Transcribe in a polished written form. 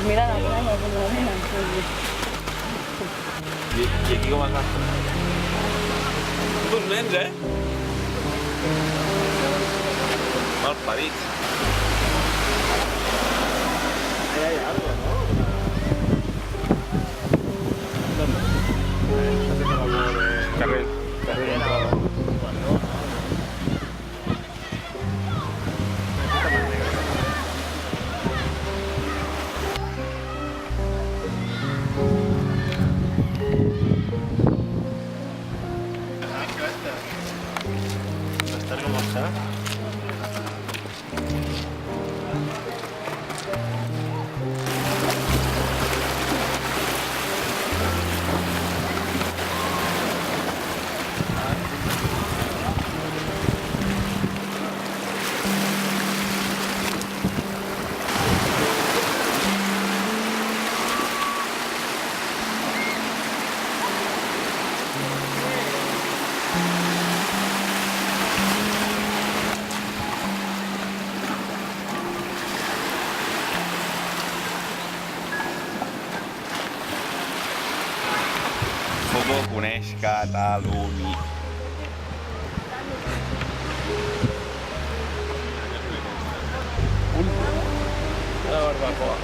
Mira la playa por la arena. I aquí com es va? Uns nens, Malparits. Ahí hay algo, ¿no? Carrer. Estar com està? Foto coneix Catalunya. La barbacoa.